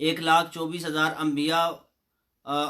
1,24,000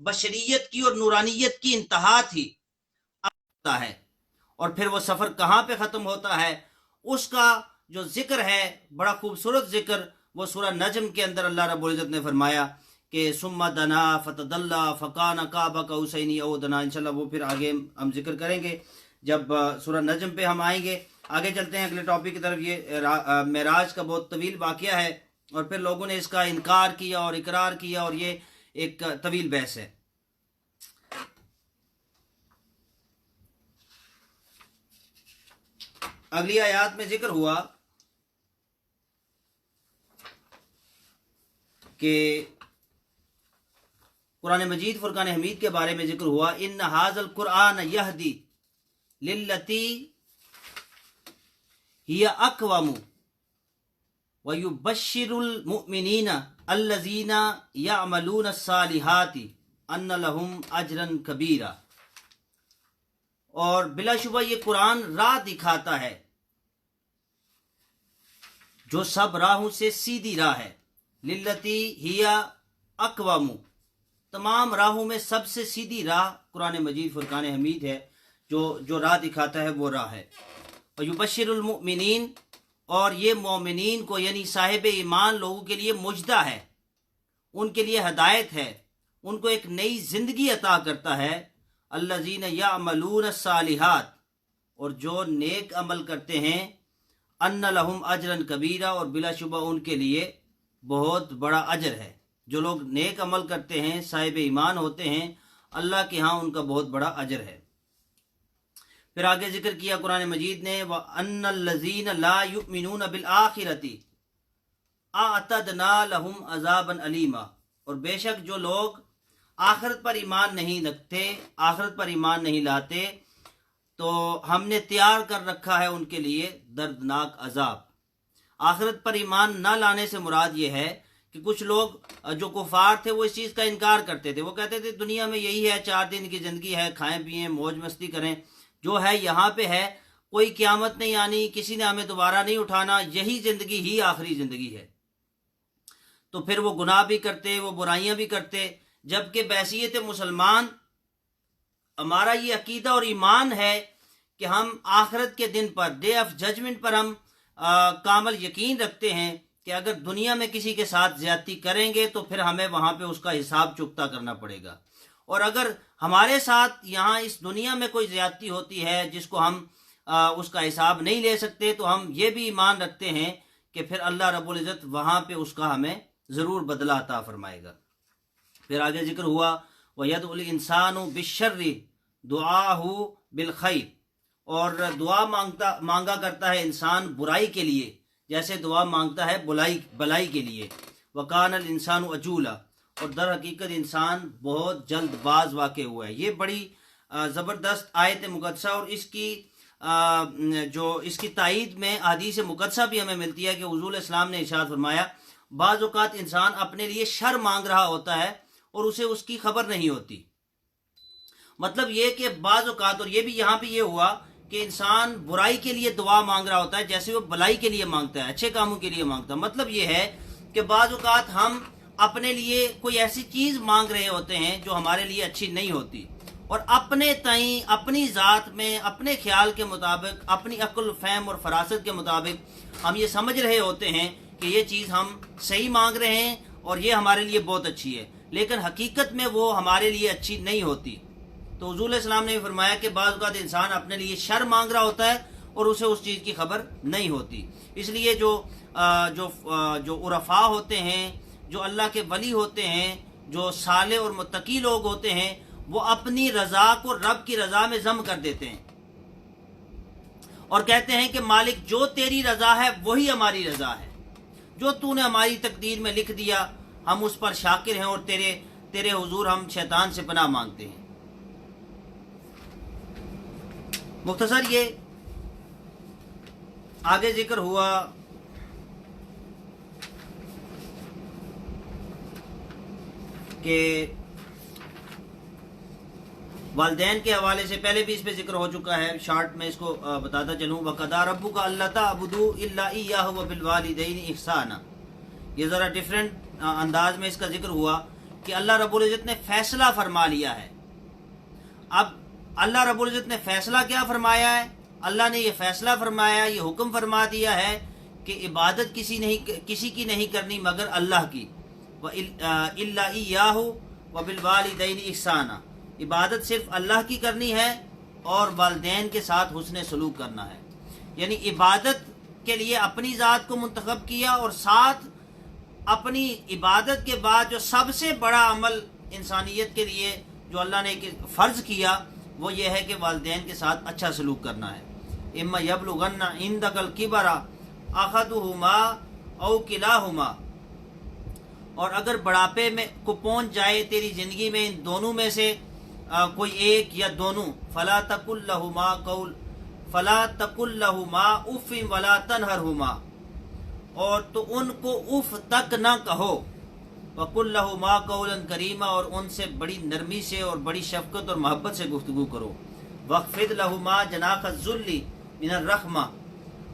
بشریت کی اور نورانیت کی انتہا تھی ہے، اور پھر وہ سفر کہاں پہ ختم ہوتا ہے اس کا جو ذکر ہے، بڑا خوبصورت ذکر، وہ سورہ نجم کے اندر اللہ رب العزت نے فرمایا کہ ثم دنا فتدلى فكان قاب قوسين او ادنى. انشاءاللہ وہ پھر آگے ہم ذکر کریں گے جب سورہ نجم پہ ہم آئیں گے. آگے چلتے ہیں اگلے ٹاپک کی طرف. یہ معراج کا بہت طویل واقعہ ہے اور پھر لوگوں نے اس کا انکار کیا اور اقرار کیا اور یہ ایک طویل بحث ہے. اگلی آیات میں ذکر ہوا کہ قرآن مجید فرقان حمید کے بارے میں ذکر ہوا ان ھذا القرآن یہدی للتی ہی اقوم ویبشر المؤمنین الذین یعملون الصالحات ان لہم اجرا کبیرا. اور بلا شبہ یہ قرآن راہ دکھاتا ہے جو سب راہوں سے سیدھی راہ ہے. للتی ہی اقوم، تمام راہوں میں سب سے سیدھی راہ قرآن مجید فرقان حمید ہے. جو راہ دکھاتا ہے وہ راہ ہے. ویبشر المؤمنین، اور یہ مومنین کو یعنی صاحب ایمان لوگوں کے لیے مجدہ ہے، ان کے لیے ہدایت ہے، ان کو ایک نئی زندگی عطا کرتا ہے. الذین یعملون الصالحات، اور جو نیک عمل کرتے ہیں. ان لہم اجرا کبیرا، اور بلا شبہ ان کے لیے بہت بڑا اجر ہے. جو لوگ نیک عمل کرتے ہیں، صاحب ایمان ہوتے ہیں، اللہ کے ہاں ان کا بہت بڑا اجر ہے. پھر آگے ذکر کیا قرآن مجید نے وَأَنَّ الَّذِينَ لَا يُؤْمِنُونَ بِالْآخِرَةِ أَعْتَدْنَا لَهُمْ عَذَابًا أَلِيمًا. اور بے شک جو لوگ آخرت پر ایمان نہیں رکھتے، آخرت پر ایمان نہیں لاتے، تو ہم نے تیار کر رکھا ہے ان کے لیے دردناک عذاب. آخرت پر ایمان نہ لانے سے مراد یہ ہے کہ کچھ لوگ جو کفار تھے وہ اس چیز کا انکار کرتے تھے. وہ کہتے تھے دنیا میں یہی ہے، 4 دن کی زندگی ہے، کھائیں پئیں موج مستی کریں، جو ہے یہاں پہ ہے، کوئی قیامت نہیں آنی، کسی نے ہمیں دوبارہ نہیں اٹھانا، یہی زندگی ہی آخری زندگی ہے. تو پھر وہ گناہ بھی کرتے، وہ برائیاں بھی کرتے. جبکہ بحیثیت مسلمان ہمارا یہ عقیدہ اور ایمان ہے کہ ہم آخرت کے دن پر، ڈے آف ججمنٹ پر ہم کامل یقین رکھتے ہیں کہ اگر دنیا میں کسی کے ساتھ زیادتی کریں گے تو پھر ہمیں وہاں پہ اس کا حساب چکتا کرنا پڑے گا. اور اگر ہمارے ساتھ یہاں اس دنیا میں کوئی زیادتی ہوتی ہے جس کو ہم اس کا حساب نہیں لے سکتے، تو ہم یہ بھی ایمان رکھتے ہیں کہ پھر اللہ رب العزت وہاں پہ اس کا ہمیں ضرور بدلہ عطا فرمائے گا. پھر آگے ذکر ہوا وَيَدْعُ الْإِنسَانُ بِالشَّرِّ دُعَاهُ بِالْخَيْرِ، اور دعا مانگا کرتا ہے انسان برائی کے لیے جیسے دعا مانگتا ہے بلائی کے لیے. وَكَانَ الْإِنسَانُ عَجُولًا، اور در حقیقت انسان بہت جلد باز واقع ہوا ہے. یہ بڑی زبردست آیت مقدسہ، اور اس کی تائید میں احادیث مقدسہ بھی ہمیں ملتی ہے کہ حضور اسلام نے ارشاد فرمایا بعض اوقات انسان اپنے لیے شر مانگ رہا ہوتا ہے اور اسے اس کی خبر نہیں ہوتی. مطلب یہ کہ بعض اوقات، اور یہ بھی یہاں پہ یہ ہوا کہ انسان برائی کے لیے دعا مانگ رہا ہوتا ہے جیسے وہ بلائی کے لیے مانگتا ہے، اچھے کاموں کے لیے مانگتا ہے. مطلب یہ ہے کہ بعض اوقات ہم اپنے لیے کوئی ایسی چیز مانگ رہے ہوتے ہیں جو ہمارے لیے اچھی نہیں ہوتی، اور اپنے تئیں، اپنی ذات میں، اپنے خیال کے مطابق، اپنی عقل، فہم اور فراست کے مطابق ہم یہ سمجھ رہے ہوتے ہیں کہ یہ چیز ہم صحیح مانگ رہے ہیں اور یہ ہمارے لیے بہت اچھی ہے، لیکن حقیقت میں وہ ہمارے لیے اچھی نہیں ہوتی. تو حضور علیہ السلام نے فرمایا کہ بعض اوقات انسان اپنے لیے شر مانگ رہا ہوتا ہے اور اسے اس چیز کی خبر نہیں ہوتی. اس لیے جو عرفاء ہوتے ہیں، جو اللہ کے ولی ہوتے ہیں، جو صالح اور متقی لوگ ہوتے ہیں، وہ اپنی رضا کو رب کی رضا میں ضم کر دیتے ہیں اور کہتے ہیں کہ مالک جو تیری رضا ہے وہی ہماری رضا ہے، جو تو نے ہماری تقدیر میں لکھ دیا ہم اس پر شاکر ہیں، اور تیرے حضور ہم شیطان سے پناہ مانگتے ہیں. مختصر یہ آگے ذکر ہوا کہ والدین کے حوالے سے پہلے بھی اس پہ ذکر ہو چکا ہے، شارٹ میں اس کو بتاتا چلوں. وَقَضَىٰ رَبُّكَ أَلَّا تَعْبُدُوا إِلَّا إِيَّاهُ وَبِالْوَالِدَيْنِ إِحْسَانًا. یہ ذرا ڈیفرنٹ انداز میں اس کا ذکر ہوا کہ اللہ رب العزت نے فیصلہ فرما لیا ہے. اب اللہ رب العزت نے فیصلہ کیا فرمایا ہے؟ اللہ نے یہ فیصلہ فرمایا، یہ حکم فرما دیا ہے کہ عبادت کسی کی نہیں کرنی مگر اللہ کی. إِلَّا إِيَّاهُ وَبِالْوَالِدَيْنِ إِحْسَانًا، عبادت صرف اللہ کی کرنی ہے اور والدین کے ساتھ حسن سلوک کرنا ہے. یعنی عبادت کے لیے اپنی ذات کو منتخب کیا، اور ساتھ اپنی عبادت کے بعد جو سب سے بڑا عمل انسانیت کے لیے جو اللہ نے فرض کیا وہ یہ ہے کہ والدین کے ساتھ اچھا سلوک کرنا ہے. اما یبلغن عندک الکبر احدہما او کلاہما، اور اگر بڑھاپے میں کو پہنچ جائے تیری زندگی میں ان دونوں میں سے کوئی ایک یا دونوں، فلا تقل لہما اف ولا تنہرہما، اور تو ان کو اف تک نہ کہو. وقل لہما قولا کریما، اور ان سے بڑی نرمی سے اور بڑی شفقت اور محبت سے گفتگو کرو. واخفض لہما جناح الذل من الرحمہ،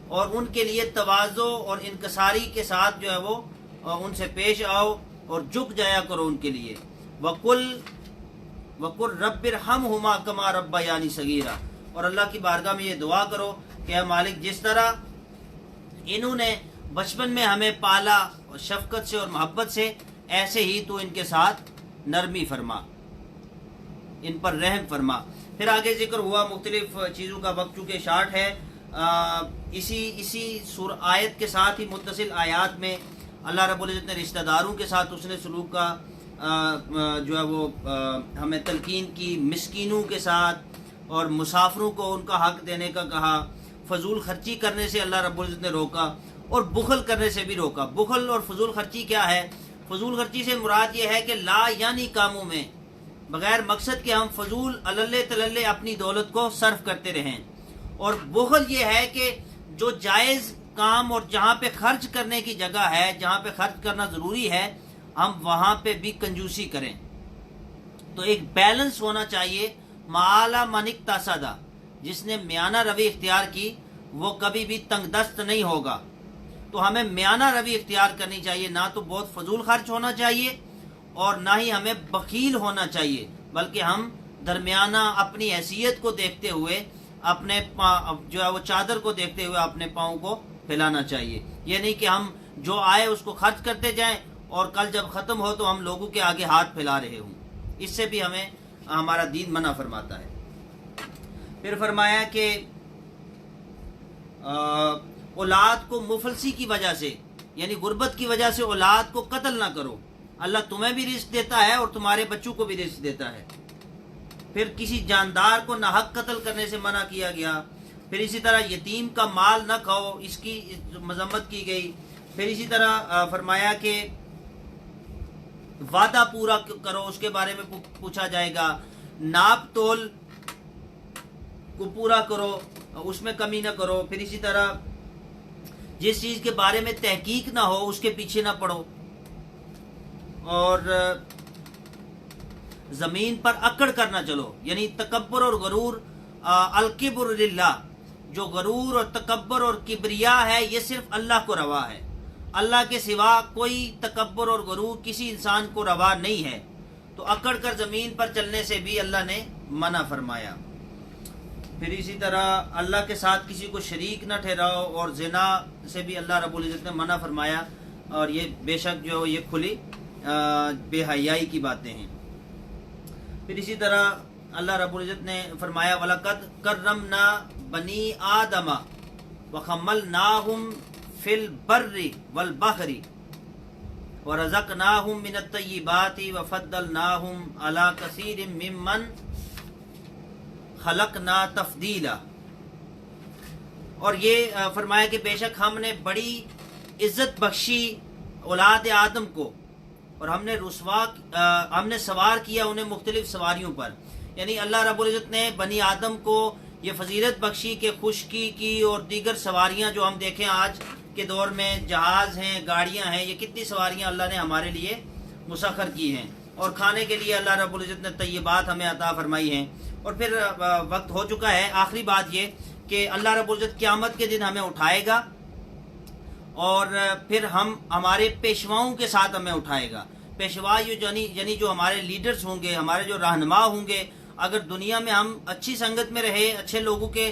اور ان کے لیے تواضع اور انکساری کے ساتھ جو ہے وہ ان سے پیش آؤ اور جھک جایا کرو ان کے لیے. وقل رب ارحمہما کما ربیانی صغیرا، اور اللہ کی بارگاہ میں یہ دعا کرو کہ اے مالک جس طرح انہوں نے بچپن میں ہمیں پالا اور شفقت سے اور محبت سے، ایسے ہی تو ان کے ساتھ نرمی فرما، ان پر رحم فرما. پھر آگے ذکر ہوا مختلف چیزوں کا، وقت چونکہ شارٹ ہے. اسی آیت کے ساتھ ہی متصل آیات میں اللہ رب العزت نے رشتہ داروں کے ساتھ حسن سلوک کا جو ہے وہ ہمیں تلقین کی، مسکینوں کے ساتھ اور مسافروں کو ان کا حق دینے کا کہا. فضول خرچی کرنے سے اللہ رب العزت نے روکا، اور بخل کرنے سے بھی روکا. بخل اور فضول خرچی کیا ہے؟ فضول خرچی سے مراد یہ ہے کہ لا یعنی کاموں میں بغیر مقصد کے ہم فضول اللہ تللے اپنی دولت کو صرف کرتے رہیں. اور بخل یہ ہے کہ جو جائز کام اور جہاں پہ خرچ کرنے کی جگہ ہے، جہاں پہ خرچ کرنا ضروری ہے، ہم وہاں پہ بھی کنجوسی کریں. تو ایک بیلنس ہونا چاہیے. معالی من اقتصد، جس نے میانہ روی اختیار کی وہ کبھی بھی تنگ دست نہیں ہوگا. تو ہمیں میانہ روی اختیار کرنی چاہیے، نہ تو بہت فضول خرچ ہونا چاہیے اور نہ ہی ہمیں بخیل ہونا چاہیے، بلکہ ہم درمیانہ اپنی حیثیت کو دیکھتے ہوئے، اپنے جو ہے وہ چادر کو دیکھتے ہوئے اپنے پاؤں کو پھیلانا چاہیے. یہ نہیں کہ ہم جو آئے اس کو خرچ کرتے جائیں اور کل جب ختم ہو تو ہم لوگوں کے آگے ہاتھ پھیلا رہے ہوں. اس سے بھی ہمیں ہمارا دین منع فرماتا ہے. پھر فرمایا کہ اولاد کو مفلسی کی وجہ سے، یعنی غربت کی وجہ سے اولاد کو قتل نہ کرو. اللہ تمہیں بھی رزق دیتا ہے اور تمہارے بچوں کو بھی رزق دیتا ہے. پھر کسی جاندار کو ناحق قتل کرنے سے منع کیا گیا. پھر اسی طرح یتیم کا مال نہ کھاؤ، اس کی مذمت کی گئی. پھر اسی طرح فرمایا کہ وعدہ پورا کرو، اس کے بارے میں پوچھا جائے گا. ناپ تول کو پورا کرو، اس میں کمی نہ کرو. پھر اسی طرح جس چیز کے بارے میں تحقیق نہ ہو اس کے پیچھے نہ پڑو. اور زمین پر اکڑ کرنا چلو، یعنی تکبر اور غرور. الکبر للہ، جو غرور اور تکبر اور کبریا ہے یہ صرف اللہ کو روا ہے. اللہ کے سوا کوئی تکبر اور غرور کسی انسان کو روا نہیں ہے. تو اکڑ کر زمین پر چلنے سے بھی اللہ نے منع فرمایا. پھر اسی طرح اللہ کے ساتھ کسی کو شریک نہ ٹھہراؤ، اور زنا سے بھی اللہ رب العزت نے منع فرمایا. اور یہ بے شک جو یہ کھلی بے حیائی کی باتیں ہیں. پھر اسی طرح اللہ رب العزت نے فرمایا وَلَقَدْ كَرَّمْنَا بَنِي آدَمَ وَحَمَّلْنَاهُمْ فِي الْبَرِّ وَالْبَحْرِ وَرَزَقْنَاهُمْ مِنَ الطَّيِّبَاتِ وَفَضَّلْنَاهُمْ عَلَى كَثِيرٍ مِّمَّنْ خَلَقْنَا تَفْضِيلًا. اور یہ فرمایا کہ بے شک ہم نے بڑی عزت بخشی اولاد آدم کو، اور ہم نے سوار کیا انہیں مختلف سواریوں پر. یعنی اللہ رب العزت نے بنی آدم کو یہ فضیلت بخشی کہ خشکی کی اور دیگر سواریاں جو ہم دیکھیں آج کے دور میں، جہاز ہیں، گاڑیاں ہیں، یہ کتنی سواریاں اللہ نے ہمارے لیے مسخر کی ہیں. اور کھانے کے لیے اللہ رب العزت نے طیبات ہمیں عطا فرمائی ہیں. اور پھر وقت ہو چکا ہے، آخری بات یہ کہ اللہ رب العزت قیامت کے دن ہمیں اٹھائے گا، اور پھر ہمارے پیشواؤں کے ساتھ ہمیں اٹھائے گا. پیشوا یعنی جو ہمارے لیڈرز ہوں گے، ہمارے جو رہنما ہوں گے، اگر دنیا میں ہم اچھی سنگت میں رہے، اچھے لوگوں کے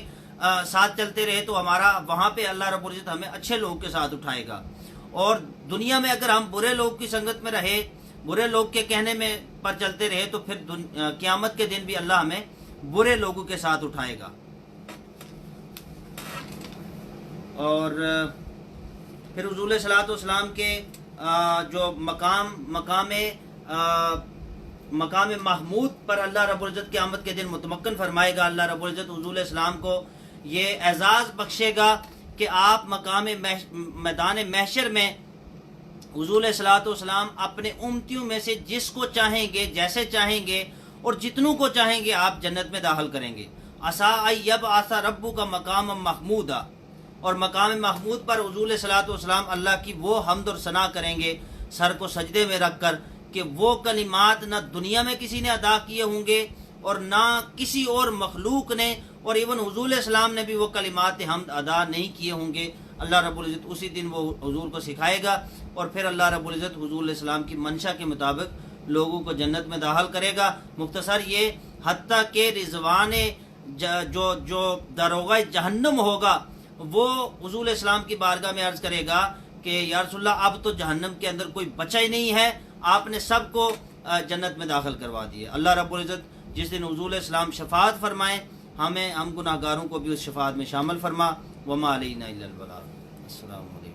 ساتھ چلتے رہے، تو ہمارا وہاں پہ اللہ رب العزت ہمیں اچھے لوگوں کے ساتھ اٹھائے گا. اور دنیا میں اگر ہم برے لوگ کی سنگت میں رہے، برے لوگ کے کہنے میں پر چلتے رہے، تو پھر قیامت کے دن بھی اللہ ہمیں برے لوگوں کے ساتھ اٹھائے گا. اور پھر حضور صلی اللہ علیہ وسلم کے جو مقام محمود پر اللہ رب العزت قیامت کے دن متمکن فرمائے گا. اللہ رب العزت حضور السلام کو یہ اعزاز بخشے گا کہ آپ میدان محشر میں حضور صلی اللہ علیہ وسلم اپنے امتیوں میں سے جس کو چاہیں گے، جیسے چاہیں گے اور جتنوں کو چاہیں گے آپ جنت میں داخل کریں گے. عسیٰ ان یبعث ربک مقاما محمودا، اور مقام محمود پر حضور صلی اللہ علیہ وسلم اللہ کی وہ حمد اور ثنا کریں گے سر کو سجدے میں رکھ کر کہ وہ کلمات نہ دنیا میں کسی نے ادا کیے ہوں گے اور نہ کسی اور مخلوق نے، اور ایون حضور علیہ السلام نے بھی وہ کلمات حمد ادا نہیں کیے ہوں گے. اللہ رب العزت اسی دن وہ حضور کو سکھائے گا، اور پھر اللہ رب العزت حضور علیہ السلام کی منشا کے مطابق لوگوں کو جنت میں داخل کرے گا. مختصر یہ، حتیٰ کہ رضوان جو داروغہ جہنم ہوگا وہ حضور علیہ السلام کی بارگاہ میں عرض کرے گا کہ یا رسول اللہ اب تو جہنم کے اندر کوئی بچا ہی نہیں ہے، آپ نے سب کو جنت میں داخل کروا دیا. اللہ رب العزت جس دن حضور علیہ السلام شفاعت فرمائیں، ہم گناہگاروں کو بھی اس شفاعت میں شامل فرما. وما علینا الا البلاغ. السلام علیکم.